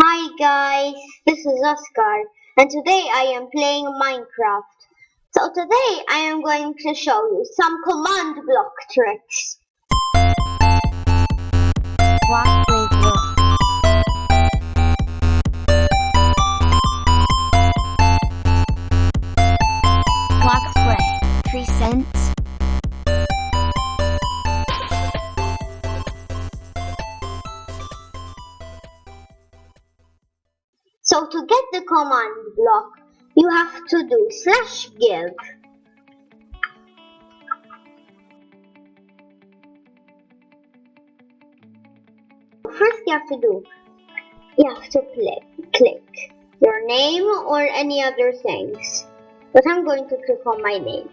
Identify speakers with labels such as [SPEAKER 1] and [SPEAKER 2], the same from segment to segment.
[SPEAKER 1] Hi guys, this is Oscar and today I am playing Minecraft. So today I am going to show you some command block tricks.
[SPEAKER 2] Blox Radio. Blox Play presents.
[SPEAKER 1] So to get the command block, you have to do /give. First you have to click your name or any other things. But I'm going to click on my name.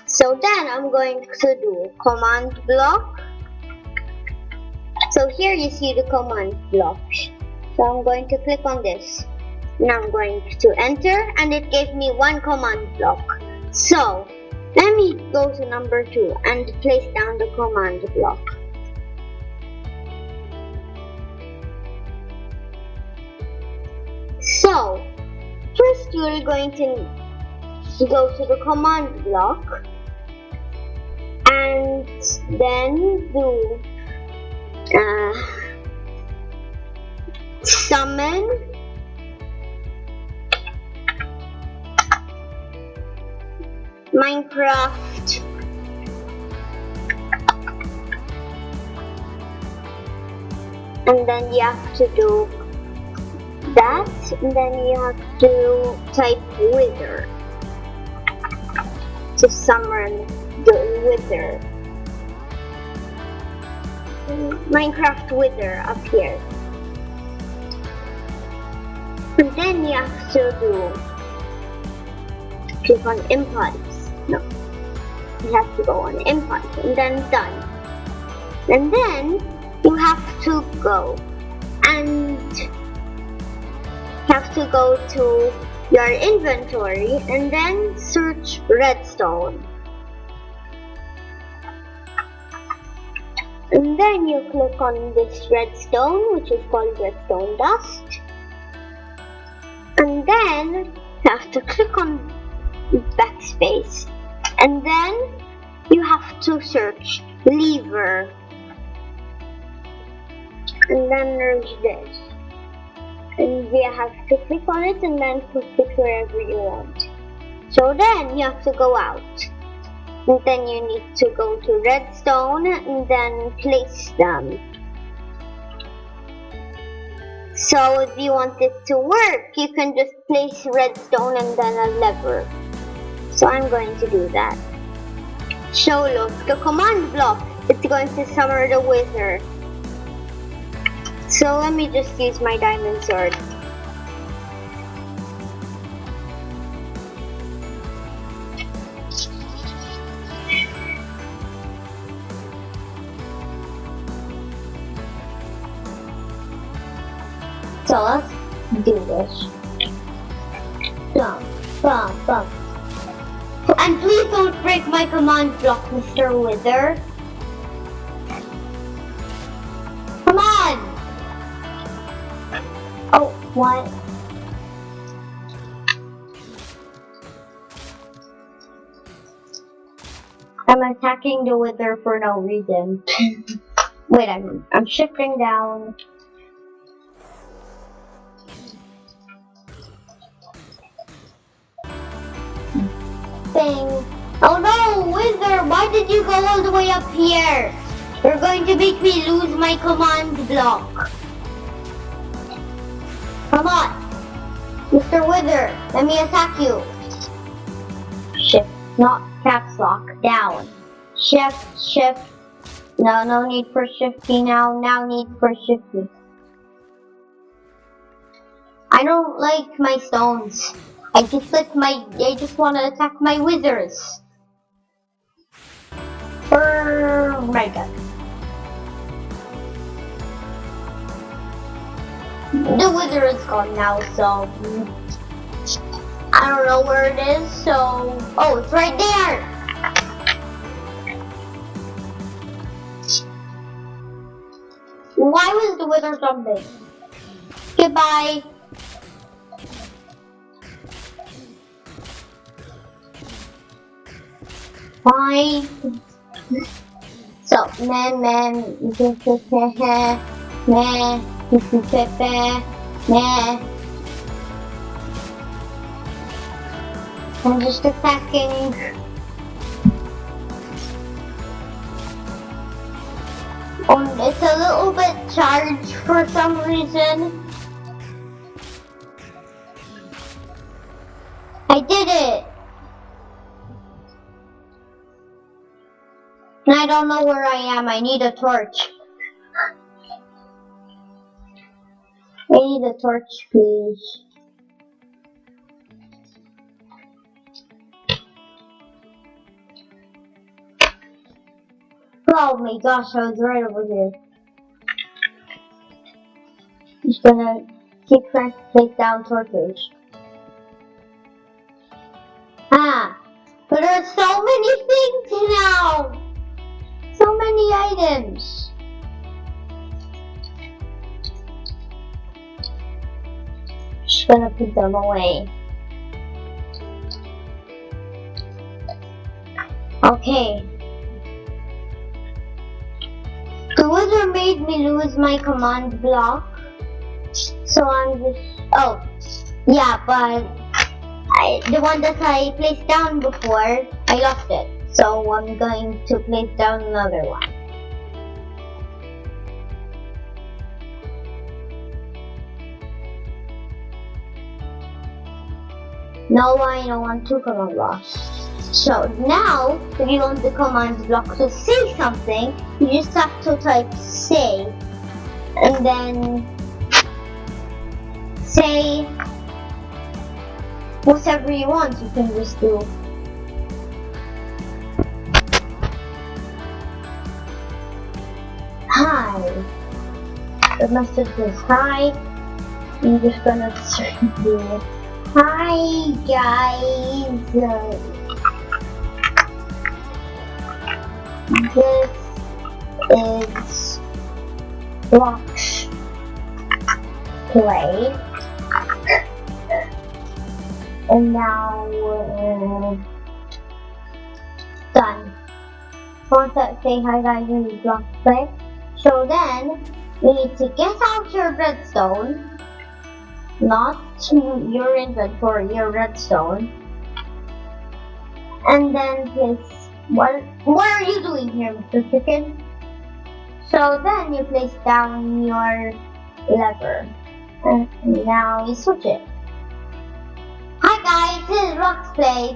[SPEAKER 1] So then I'm going to do command block. So here you see the command block. So I'm going to click on this. Now I'm going to enter and it gave me one command block. So let me go to number 2 and place down the command block. So first you're going to go to the command block and then do summon Minecraft and then you have to do that and then you have to type wither to summon the wither. Minecraft wither up here. And then you have to click on impulse. No. You have to go on impulse and then done. And then you have to go to your inventory and then search redstone. And then you click on this redstone, which is called redstone dust. And then you have to click on backspace. And then you have to search lever. And then there's this. And you have to click on it and then put it wherever you want. So then you have to go out. And then you need to go to redstone and then place them. So if you want it to work, you can just place redstone and then a lever. So I'm going to do that. So look, the command block, it's going to summon the wither. So let me just use my diamond sword. So let's do this. Bum. And please don't break my command block, Mr. Wither. Come on! Oh, what? I'm attacking the wither for no reason. Wait, I'm shifting down. Thing. Oh no, wither, why did you go all the way up here? You're going to make me lose my command block. Come on, Mr. Wither, let me attack you. Shift, not caps lock, down. Shift. No need for shifting now, need for shifting. I don't like my stones. I just want to attack my withers. Oh my god. The wither is gone now, so I don't know where it is, so oh, it's right there. Why was the wither jumping? Goodbye. Bye. So, man, I'm just attacking. It's a little bit charged for some reason. I did it! And I don't know where I am. I need a torch. I need a torch, please. Oh my gosh, I was right over here. Just gonna keep trying to take down torches. But there's so many things now! So many items! Just gonna put them away. Okay. The wizard made me lose my command block. So I'm just... Oh. Yeah, but... the one that I placed down before, I lost it. So I'm going to place down another one. No, I don't want two command blocks. So now, if you want the command block to say something, you just have to type say, and then say whatever you want. You can just do hi. The message is hi. I'm just gonna do hi guys. This is Blox play. And now, done. Want to say hi guys in the Blox play. So then, you need to get out your redstone. Not your inventory, your redstone. And then place, what are you doing here, Mr. Chicken? So then you place down your lever. And now you switch it. Hi guys, this is Blox Play.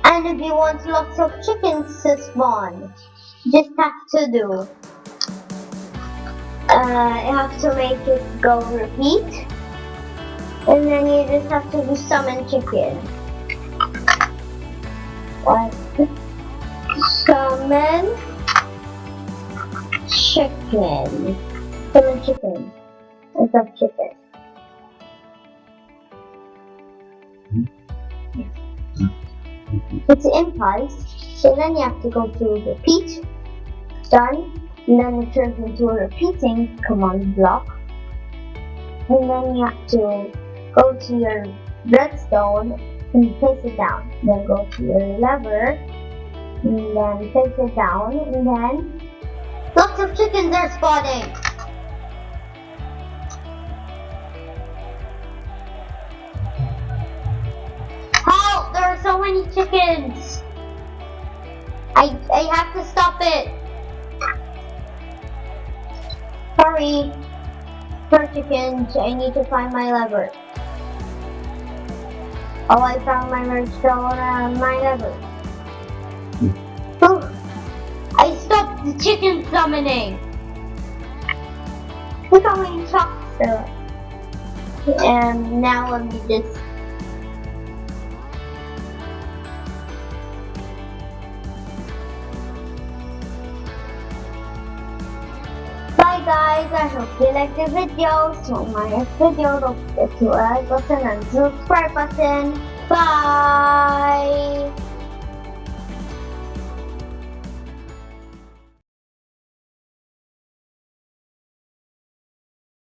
[SPEAKER 1] And if you want lots of chickens to spawn, just have to do. You have to make it go repeat. And then you just have to do summon chicken. What? Summon chicken. Summon chicken. What's up, chicken? It's impulse. So then you have to go to repeat. Done. And then it turns into a repeating command block. And then you have to go to your redstone and place it down. Then go to your lever and then place it down, and then lots of chickens are spawning. Help! There are so many chickens. I have to stop it. Sorry. For chickens, I need to find my lever. Oh, I found my redstone and my lever. Oh, I stopped the chicken summoning. Look how many chops there are. And now let me just... Bye guys, I hope you liked the video. So my next video, don't forget to like button and subscribe button. Bye!